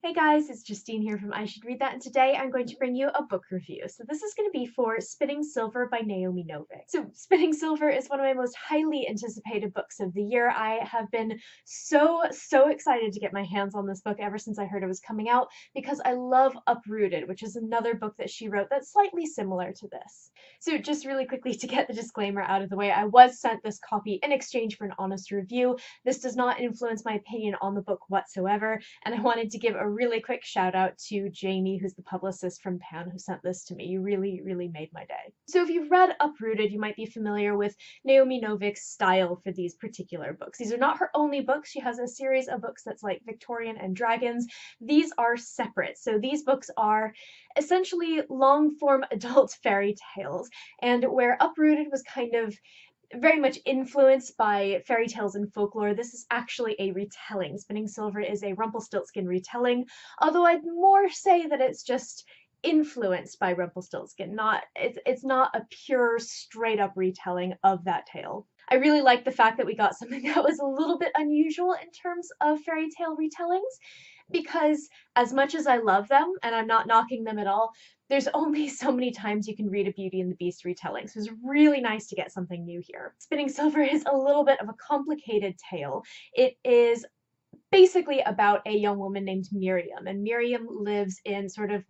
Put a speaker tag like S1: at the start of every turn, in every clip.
S1: Hey guys, it's Justine here from I Should Read That, and today I'm going to bring you a book review. So this is going to be for Spinning Silver by Naomi Novik. So Spinning Silver is one of my most highly anticipated books of the year. I have been so excited to get my hands on this book ever since I heard it was coming out because I love Uprooted, which is another book that she wrote that's slightly similar to this. So just really quickly to get the disclaimer out of the way, I was sent this copy in exchange for an honest review. This does not influence my opinion on the book whatsoever, and I wanted to give a really quick shout out to Jamie, who's the publicist from Pan, who sent this to me. You really made my day. So if you've read Uprooted, you might be familiar with Naomi Novik's style for these particular books. These are not her only books. She has a series of books that's like Victorian and Dragons. These are separate. So these books are essentially long-form adult fairy tales, and where Uprooted was kind of very much influenced by fairy tales and folklore, this is actually a retelling. Spinning Silver is a Rumpelstiltskin retelling, although I'd more say that it's just influenced by Rumpelstiltskin. It's not a pure straight up retelling of that tale. I really like the fact that we got something that was a little bit unusual in terms of fairy tale retellings, because as much as I love them, and I'm not knocking them at all, there's only so many times you can read a Beauty and the Beast retelling, so it's really nice to get something new here. Spinning Silver is a little bit of a complicated tale. It is basically about a young woman named Miriam, and Miriam lives in sort of,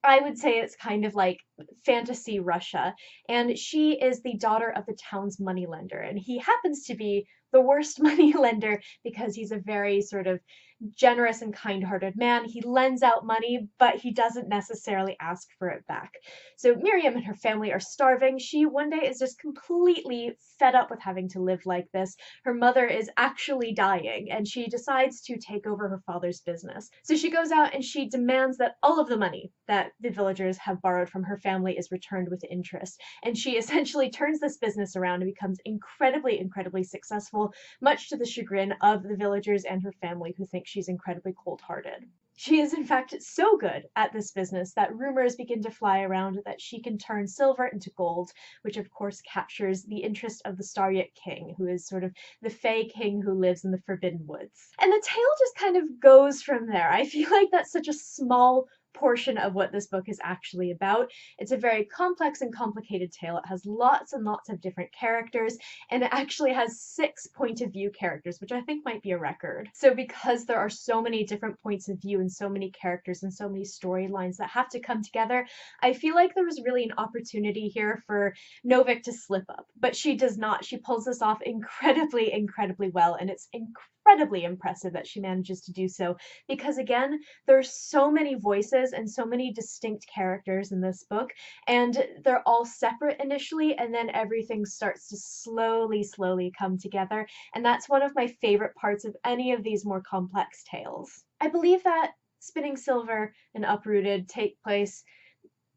S1: I would say it's kind of like fantasy Russia, and she is the daughter of the town's moneylender, and he happens to be the worst moneylender because he's a very sort of generous and kind-hearted man. He lends out money, but he doesn't necessarily ask for it back. So Miriam and her family are starving. She one day is just completely fed up with having to live like this. Her mother is actually dying, and she decides to take over her father's business. So she goes out and she demands that all of the money that the villagers have borrowed from her family is returned with interest. And she essentially turns this business around and becomes incredibly successful, much to the chagrin of the villagers and her family, who think she's incredibly cold-hearted. She is in fact so good at this business that rumors begin to fly around that she can turn silver into gold, which of course captures the interest of the Starryet King, who is sort of the Fae King who lives in the Forbidden Woods. And the tale just kind of goes from there. I feel like that's such a small portion of what this book is actually about. It's a very complex and complicated tale. It has lots and lots of different characters, and it actually has 6 point of view characters, which I think might be a record. So because there are so many different points of view and so many characters and so many storylines that have to come together, I feel like there was really an opportunity here for Novik to slip up, but she does not. She pulls this off incredibly well, and it's incredibly impressive that she manages to do so, because again, there's so many voices and so many distinct characters in this book, and they're all separate initially, and then everything starts to slowly come together, and that's one of my favorite parts of any of these more complex tales. I believe that Spinning Silver and Uprooted take place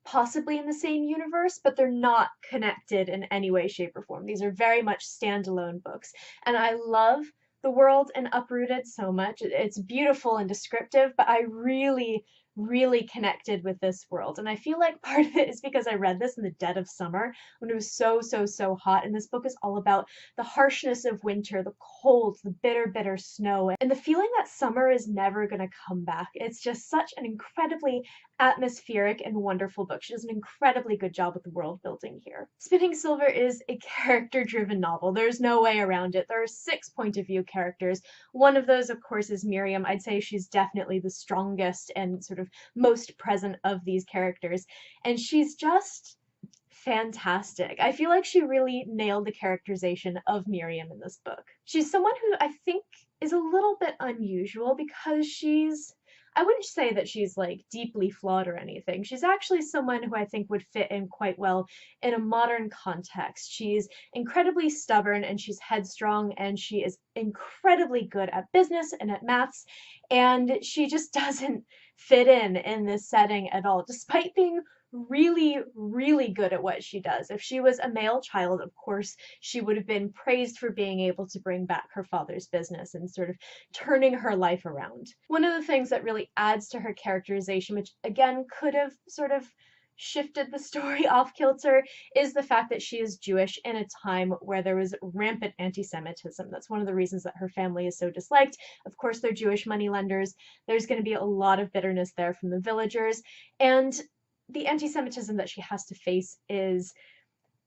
S1: possibly in the same universe, but they're not connected in any way, shape, or form. These are very much standalone books, and I love the world in Uprooted so much. It's beautiful and descriptive, but I really connected with this world. And I feel like part of it is because I read this in the dead of summer when it was so hot. And this book is all about the harshness of winter, the cold, the bitter snow, and the feeling that summer is never going to come back. It's just such an incredibly atmospheric and wonderful book. She does an incredibly good job with the world building here. Spinning Silver is a character-driven novel. There's no way around it. There are 6 point of view characters. One of those, of course, is Miriam. I'd say she's definitely the strongest and sort of most present of these characters, and she's just fantastic. I feel like she really nailed the characterization of Miriam in this book. She's someone who I think is a little bit unusual because I wouldn't say that she's like deeply flawed or anything. She's actually someone who I think would fit in quite well in a modern context. She's incredibly stubborn, and she's headstrong, and she is incredibly good at business and at maths, and she just doesn't fit in this setting at all, despite being really good at what she does. If she was a male child, of course, she would have been praised for being able to bring back her father's business and sort of turning her life around. One of the things that really adds to her characterization, which again could have sort of shifted the story off kilter is the fact that she is Jewish in a time where there was rampant anti-Semitism. That's one of the reasons that her family is so disliked. Of course, they're Jewish moneylenders. There's going to be a lot of bitterness there from the villagers. And the anti-Semitism that she has to face is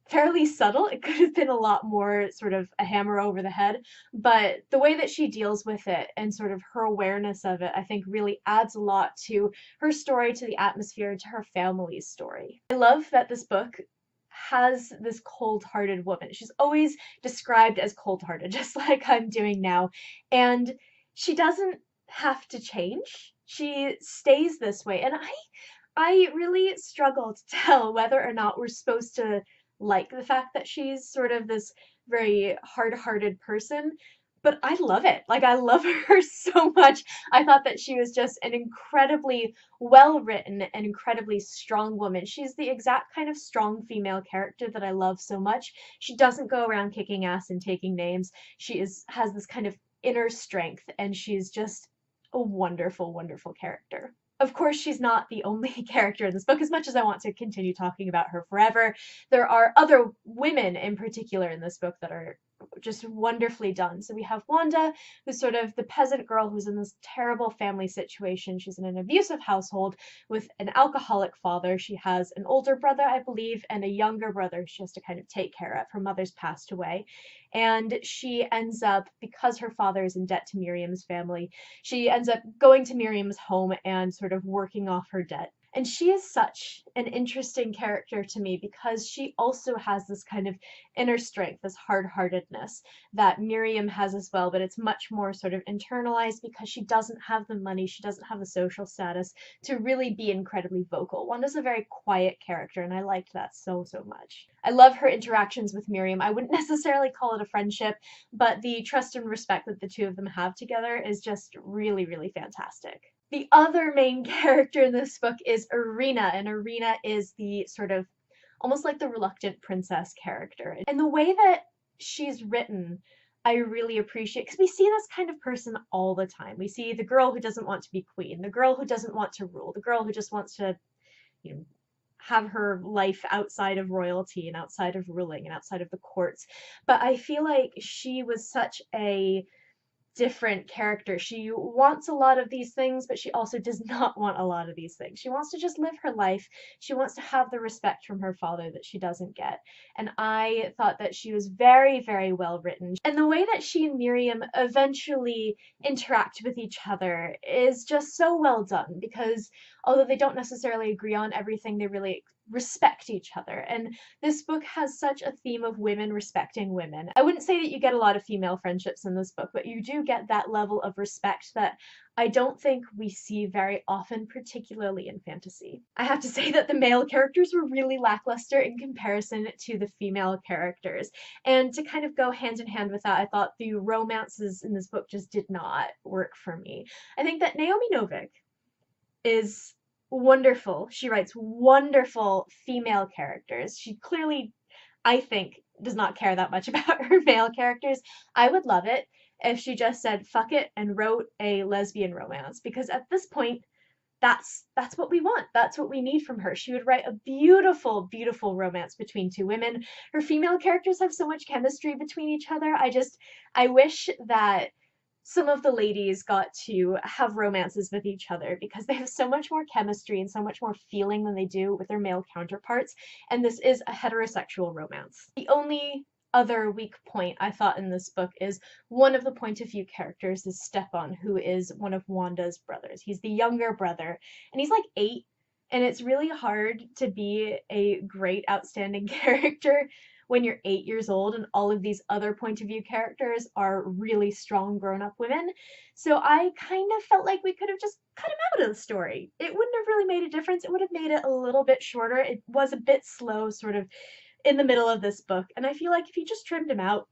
S1: fairly subtle. It could have been a lot more sort of a hammer over the head, but the way that she deals with it and sort of her awareness of it, I think really adds a lot to her story, to the atmosphere, to her family's story. I love that this book has this cold-hearted woman. She's always described as cold-hearted, just like I'm doing now, and she doesn't have to change. She stays this way, and I really struggle to tell whether or not we're supposed to like the fact that she's sort of this very hard-hearted person, but I love it. Like, I love her so much. I thought that she was just an incredibly well-written and incredibly strong woman. She's the exact kind of strong female character that I love so much. She doesn't go around kicking ass and taking names. She has this kind of inner strength, and she's just a wonderful, wonderful character. Of course, she's not the only character in this book, as much as I want to continue talking about her forever. There are other women in particular in this book that are just wonderfully done. So we have Wanda, who's sort of the peasant girl who's in this terrible family situation. She's in an abusive household with an alcoholic father. She has an older brother, I believe, and a younger brother she has to kind of take care of. Her mother's passed away. And she ends up, because her father is in debt to Miriam's family, she ends up going to Miriam's home and sort of working off her debt. And she is such an interesting character to me because she also has this kind of inner strength, this hard-heartedness that Miriam has as well, but it's much more sort of internalized because she doesn't have the money, she doesn't have the social status to really be incredibly vocal. Wanda's a very quiet character, and I liked that so, so much. I love her interactions with Miriam. I wouldn't necessarily call it a friendship, but the trust and respect that the two of them have together is just really, really fantastic. The other main character in this book is Irina, and Irina is the sort of almost like the reluctant princess character. And the way that she's written, I really appreciate, because we see this kind of person all the time. We see the girl who doesn't want to be queen, the girl who doesn't want to rule, the girl who just wants to, you know, have her life outside of royalty and outside of ruling and outside of the courts. But I feel like she was such a different character. She wants a lot of these things, but she also does not want a lot of these things. She wants to just live her life. She wants to have the respect from her father that she doesn't get. And I thought that she was very, very well written. And the way that she and Miriam eventually interact with each other is just so well done, because although they don't necessarily agree on everything, they really respect each other. And this book has such a theme of women respecting women. I wouldn't say that you get a lot of female friendships in this book, but you do get that level of respect that I don't think we see very often, particularly in fantasy. I have to say that the male characters were really lackluster in comparison to the female characters. And to kind of go hand in hand with that, I thought the romances in this book just did not work for me. I think that Naomi Novik is wonderful. She writes wonderful female characters. She clearly, I think, does not care that much about her male characters. I would love it if she just said fuck it and wrote a lesbian romance, because at this point, that's what we want. That's what we need from her. She would write a beautiful, beautiful romance between two women. Her female characters have so much chemistry between each other. I wish that some of the ladies got to have romances with each other, because they have so much more chemistry and so much more feeling than they do with their male counterparts, and this is a heterosexual romance. The only other weak point I thought in this book is one of the point of view characters is Stepan, who is one of Wanda's brothers. He's the younger brother, and he's like 8, and it's really hard to be a great, outstanding character when you're 8 years old and all of these other point of view characters are really strong grown-up women. So I kind of felt like we could have just cut him out of the story. It wouldn't have really made a difference. It would have made it a little bit shorter. It was a bit slow sort of in the middle of this book, and I feel like if you just trimmed him out,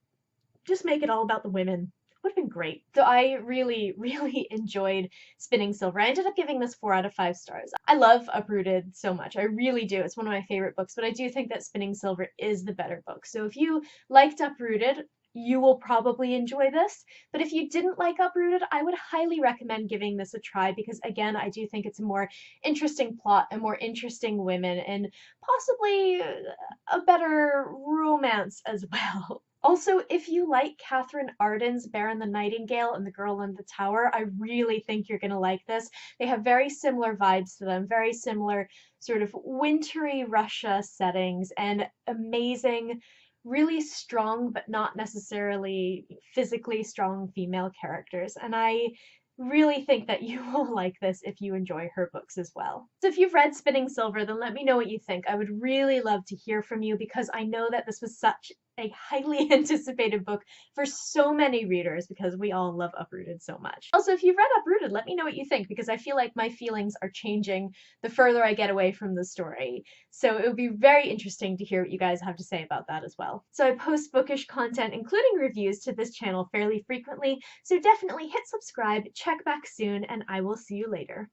S1: just make it all about the women, would have been great. So I really, really enjoyed Spinning Silver. I ended up giving this 4 out of 5 stars. I love Uprooted so much. I really do. It's one of my favorite books, but I do think that Spinning Silver is the better book. So if you liked Uprooted, you will probably enjoy this. But if you didn't like Uprooted, I would highly recommend giving this a try because, again, I do think it's a more interesting plot and more interesting women and possibly a better romance as well. Also, if you like Catherine Arden's Baron the Nightingale and The Girl in the Tower, I really think you're going to like this. They have very similar vibes to them, very similar sort of wintry Russia settings, and amazing, really strong but not necessarily physically strong female characters. And I really think that you will like this if you enjoy her books as well. So if you've read Spinning Silver, then let me know what you think. I would really love to hear from you because I know that this was such a highly anticipated book for so many readers because we all love Uprooted so much. Also, if you've read Uprooted, let me know what you think because I feel like my feelings are changing the further I get away from the story. So it would be very interesting to hear what you guys have to say about that as well. So I post bookish content, including reviews, to this channel fairly frequently, so definitely hit subscribe, check back soon, and I will see you later.